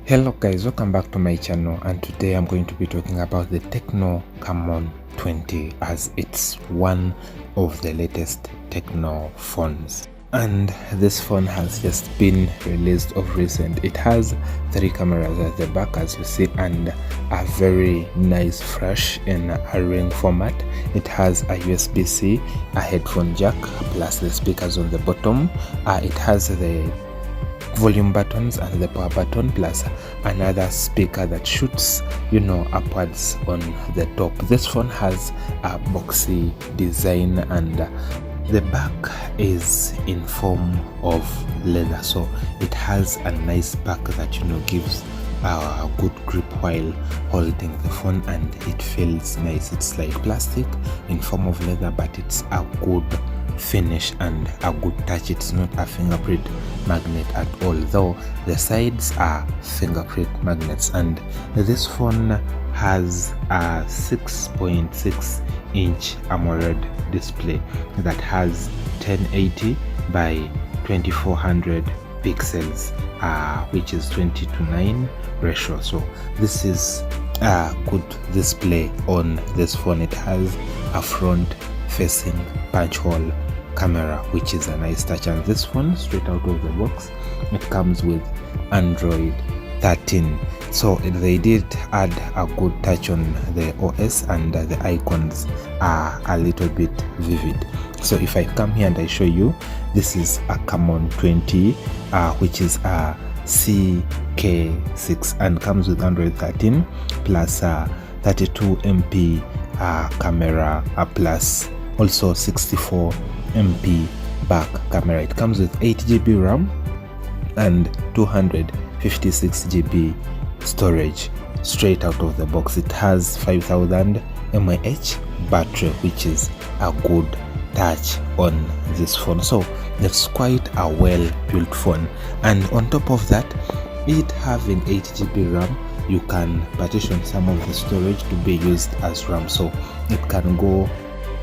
Hello guys, welcome back to my channel, and today I'm going to be talking about the Tecno Camon 20 as it's one of the latest Tecno phones. And this phone has just been released of recent. It has 3 cameras at the back as you see, and a very nice flash in a ring format. It has a USB-C, a headphone jack, plus the speakers on the bottom. It has the volume buttons and the power button, plus another speaker that shoots upwards on the top. This phone has a boxy design, and the back is in form of leather, so it has a nice back that gives a good grip while holding the phone, and it feels nice. It's like plastic in form of leather, but it's a good finish and a good touch. It's not a fingerprint magnet at all, though the sides are fingerprint magnets. And this phone has a 6.6 inch AMOLED display that has 1080 by 2400 pixels, which is 20:9 ratio. So this is a good display on this phone. It has a front facing punch hole camera, which is a nice touch. And this phone, straight out of the box, it comes with Android 13, so they did add a good touch on the OS, and the icons are a little bit vivid. So if I come here and I show you, this is a Camon 20, which is a CK6 and comes with Android 13 plus 32 MP camera, plus also 64 MP back camera. It comes with 8 GB RAM and 256 GB storage straight out of the box. It has 5000 mAh battery, which is a good touch on this phone. So it's quite a well built phone, and on top of that, it having 8 GB RAM, you can partition some of the storage to be used as RAM, so it can go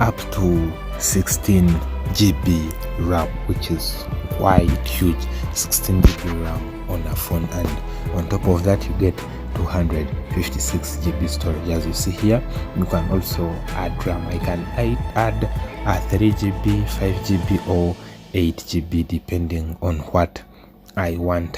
up to 16 GB RAM, which is quite huge. 16 GB RAM on a phone, and on top of that you get 256 GB storage. As you see here, you can also add RAM. I can add 3 GB, 5 GB or 8 GB depending on what I want,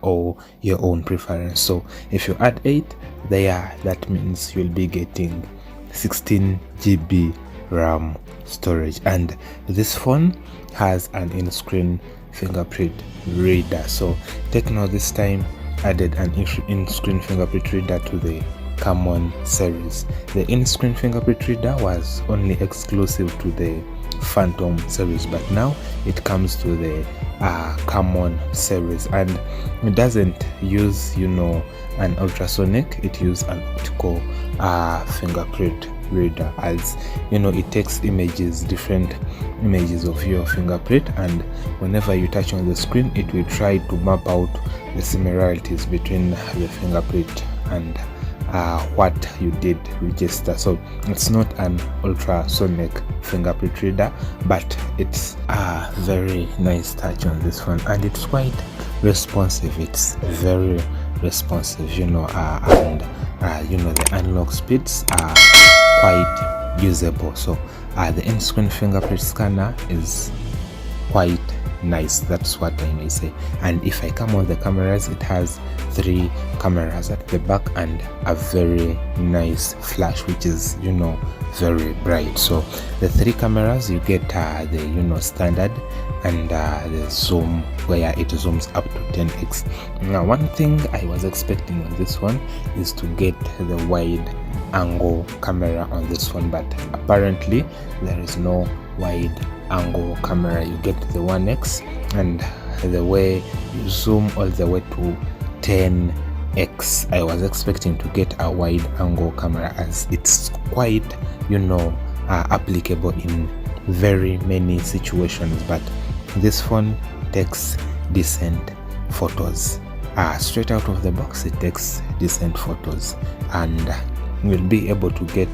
or your own preference. So if you add 8 there, that means you'll be getting 16 GB RAM storage. And this phone has an in-screen fingerprint reader. So Tecno this time added an in-screen fingerprint reader to the Camon series. The in-screen fingerprint reader was only exclusive to the Phantom series, but now it comes to the Camon series, and it doesn't use an ultrasonic. It uses an optical fingerprint reader, as it takes different images of your fingerprint, and whenever you touch on the screen, it will try to map out the similarities between the fingerprint and what you did register. So it's not an ultrasonic fingerprint reader, but it's a very nice touch on this one, and it's quite responsive. It's very responsive, and the unlock speeds are quite usable. So the in-screen fingerprint scanner is quite nice, that's what I may say. And if I come on the cameras, it has 3 cameras at the back and a very nice flash, which is very bright. So the 3 cameras, you get the standard and the zoom, where it zooms up to 10x. Now, one thing I was expecting on this one is to get the wide angle camera on this one, but apparently there is no wide angle camera. You get the 1x, and the way you zoom all the way to 10x, I was expecting to get a wide angle camera, as it's quite applicable in very many situations. But this phone takes decent photos. Straight out of the box, it takes decent photos, and you'll be able to get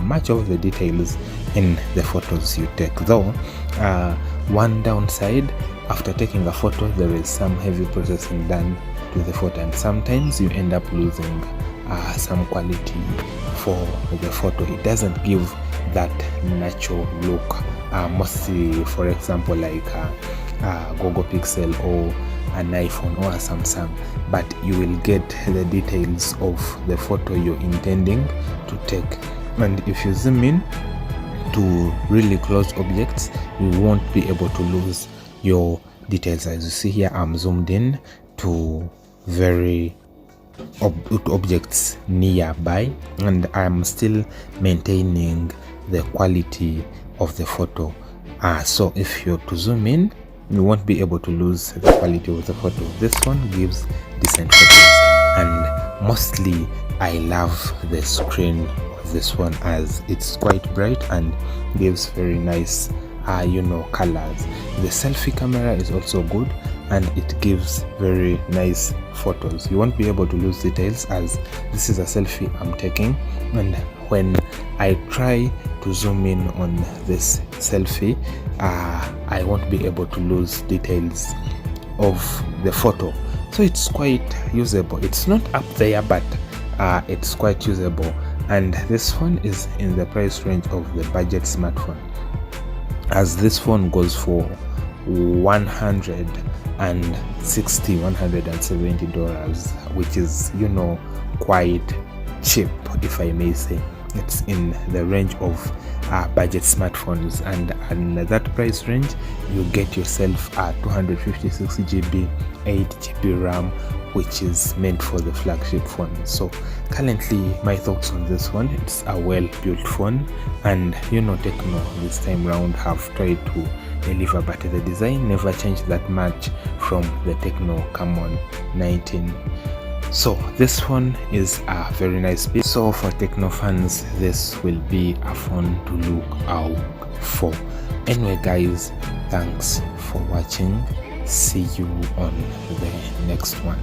much of the details in the photos you take. Though one downside, after taking a photo, there is some heavy processing done to the photo, and sometimes you end up losing some quality for the photo. It doesn't give that natural look, mostly, for example, like Google Pixel or an iPhone or a Samsung, but you will get the details of the photo you're intending to take. And if you zoom in to really close objects, you won't be able to lose your details. As you see here, I'm zoomed in to very objects nearby, and I'm still maintaining the quality of the photo. So if you're to zoom in, you won't be able to lose the quality of the photo. This one gives decent photos, and mostly I love the screen of this one as it's quite bright and gives very nice colors. The selfie camera is also good, and it gives very nice photos. You won't be able to lose details as this is a selfie I'm taking, and when I try to zoom in on this selfie, I won't be able to lose details of the photo. So it's quite usable. It's not up there, but it's quite usable. And this phone is in the price range of the budget smartphone, as this phone goes for $170, which is quite cheap, if I may say. It's in the range of budget smartphones, and at that price range you get yourself a 256 GB 8 GB RAM, which is meant for the flagship phone. So currently my thoughts on this one, it's a well built phone, and Tecno this time round have tried to deliver, but the design never changed that much from the Tecno Camon 19. So this one is a very nice piece. So for Tecno fans, this will be a phone to look out for. Anyway guys, thanks for watching. See you on the next one.